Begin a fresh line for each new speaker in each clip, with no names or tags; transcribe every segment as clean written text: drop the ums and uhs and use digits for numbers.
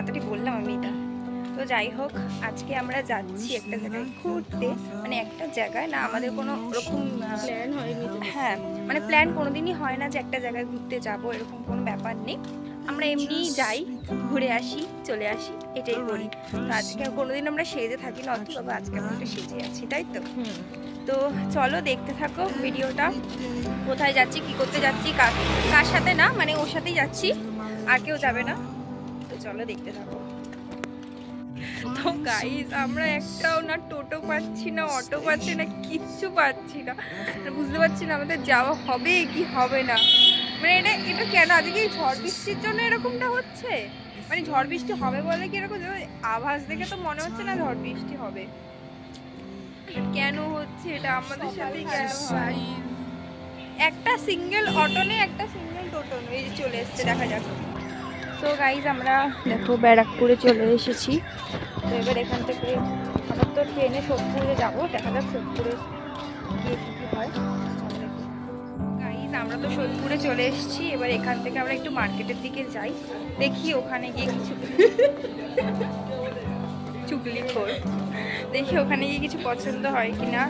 তাড়াতাড়ি বললাম আমি এটা। তো যাই হোক, আজকে আমরা যাচ্ছি একটা জায়গায় ঘুরতে, মানে একটা জায়গায় না, আমাদের কোনো ওরকম
প্ল্যান হয়নি।
হ্যাঁ, মানে প্ল্যান কোনোদিনই হয় না যে একটা জায়গায় ঘুরতে যাব, এরকম কোনো ব্যাপার নেই। আমরা এমনিই যাই, ঘুরে আসি, চলে আসি, এটাই করি। তো আজকে কোনোদিন আমরা সেজে থাকি না, অত বাবা আজকে আমরা একটু সেজে আছি, তাই তো। তো চলো দেখতে থাকো ভিডিওটা, কোথায় যাচ্ছি, কি করতে যাচ্ছি, কার সাথে না, মানে ওর সাথেই যাচ্ছি, আর কেউ যাবে না। তো চলো দেখতে থাকো। তো গাইস, আমরা একটাও না টোটো পাচ্ছি না, অটো পাচ্ছি না, কিচ্ছু পাচ্ছি না, বুঝতে পারছি না আমাদের যাওয়া হবে কি হবে না। মানে এটা কেন আজকে ঝড় বৃষ্টির জন্য এরকমটা হচ্ছে? মানে ঝড় বৃষ্টি হবে বলে কি এরকম, আভাস দেখে তো মনে হচ্ছে না ঝড় বৃষ্টি হবে। কেন হচ্ছে এটা আমাদের সাথে? কেন হয়? একটা সিঙ্গেল অটো নেই, একটা সিঙ্গেল টোটো নেই, এই যে চলে এসছে, দেখা যাক। তো গাইজ, আমরা দেখো ব্যারাকপুরে চলে এসেছি। তো এবার এখান থেকে আমরা তো ট্রেনে সোদপুরে যাবো, দেখা যাক সোদপুরে গিয়ে কী কী হয়। গাইজ, আমরা তো সোদপুরে চলে এসেছি, এবার এখান থেকে আমরা একটু মার্কেটের দিকে যাই, দেখি ওখানে গিয়ে কিছু চুগলিখোর, দেখি ওখানে গিয়ে কিছু পছন্দ হয় কিনা।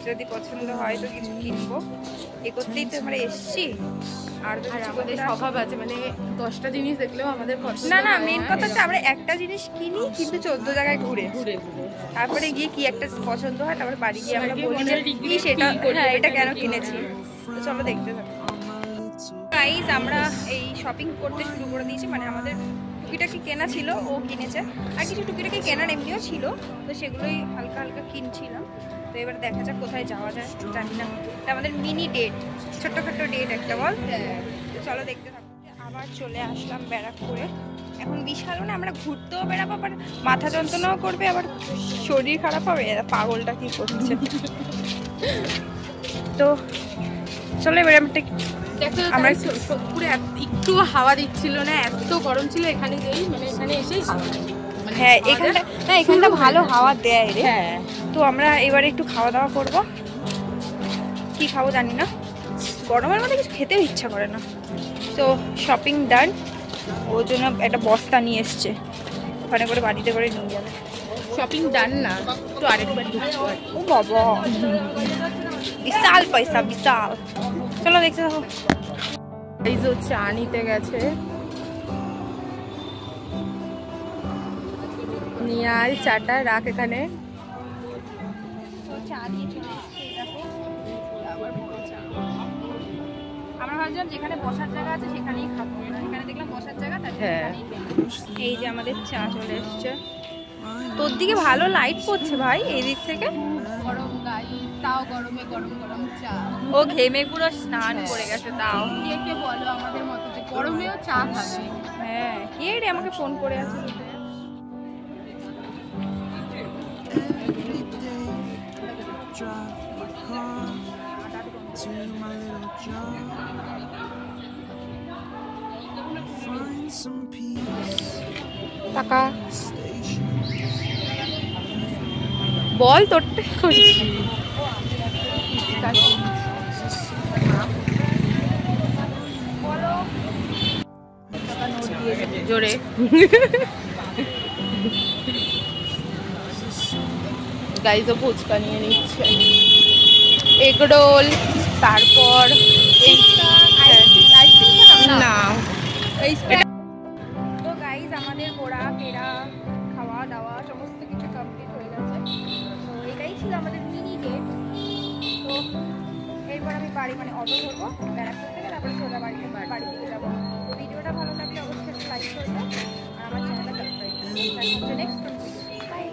যদি পছন্দ হয় তো কিছু কিনবো, এ করতেই তো আমরা এসছি। আর
আমাদের স্বভাব আছে, মানে 10টা জিনিস দেখলেও আমাদের পছন্দ
না, মেন কথা হচ্ছে আমরা একটা জিনিস কিনি কিন্তু 14 জায়গায় ঘুরে তারপরে গিয়ে কি একটা পছন্দ হয়, তারপরে বাড়ি গিয়ে আমরা বলি যে কি সেটা, হ্যাঁ এটা কেন কিনেছি। তো চলো দেখতে থাকো। গাইস, আমরা এই শপিং করতে শুরু করে দিয়েছি, মানে আমাদের টুকিটাকি কেনা ছিল, ও কিনেছে, আর কিছু টুকিটাকি কেনার এমনিও ছিল, তো সেগুলোই হালকা হালকা কিনছিলাম। তো এবার দেখা যাক কোথায় যাওয়া যায়, জানি না। এটা আমাদের মিনি ডেট, ছোট্টখাট্টো ডেট একটা, বল। তো চলো দেখতে থাকো। আবার চলে আসলাম ব্যারাকপুরে। এখন বিশালও না, আমরা ঘুরতেও বেড়াবো, আবার মাথা যন্ত্রণাও করবে, আবার শরীর খারাপ হবে, পাগলটা কি করছে। তো চলো এবার
আমরা সোদপুরে একটু হাওয়া দিচ্ছিল না, এত গরম ছিল, এখানে যেই মানে এখানে এসেই হাওয়া।
হ্যাঁ, এখানটা ভালো হাওয়া দেয় রে। হ্যাঁ, তো আমরা এবারে একটু খাওয়া দাওয়া করবো, কি খাবো জানি না, গরমের মধ্যে কিছু খেতেও ইচ্ছা করে না। তো শপিং ডান, ওর জন্য একটা বস্তা নিয়ে এসছে, ওখানে করে বাড়িতে করে নিয়ে যাবে।
শপিং ডান না, তো আরেকবার ঢুকবো।
ও বাবা, বিশাল পয়সা, বিশাল। চলো দেখতে থাকো।
এই যে চা নিতে গেছে, নিয়ে আয় চাটা রাখ এখানে।
চা দিয়ে চলে এসেছি, আমরা ভাবছিলাম যেখানে বসার জায়গা আছে সেখানেই খাবো, এখানে দেখলাম বসার জায়গা, এই যে আমাদের চা চলে এসছে। তোর দিকে ভালো লাইট পড়ছে ভাই, এই দিক থেকে।
গরম গাড়ি, তাও গরমে গরম গরম চা।
ও ঘেমে পুরো স্নান করে গেছে, তাও
কে বলো আমাদের মতো যে গরমেও চা খাবে।
হ্যাঁ, কে রে আমাকে ফোন করে আছে। টাকা বল তোরটা করছি
জোরে। গাইজও ফুচকা নিয়ে নিচ্ছে, এগ রোল, তারপর না।
তো গাইজ, আমাদের ঘোরা ফেরা খাওয়া দাওয়া সমস্ত কিছু কমপ্লিট হয়ে গেছে। তো এটাই ছিল আমাদের মিনি ডেট। তো এরপর আমি বাড়ি, মানে অটো ধরবো ব্যারাকপুর থেকে, তারপরে সোজা বাড়ি দিকে যাবো। তো ভিডিওটা ভালো লাগলে অবশ্যই লাইক করবে, আর আমার চ্যানেলটা সাবস্ক্রাইব করবে। Next by.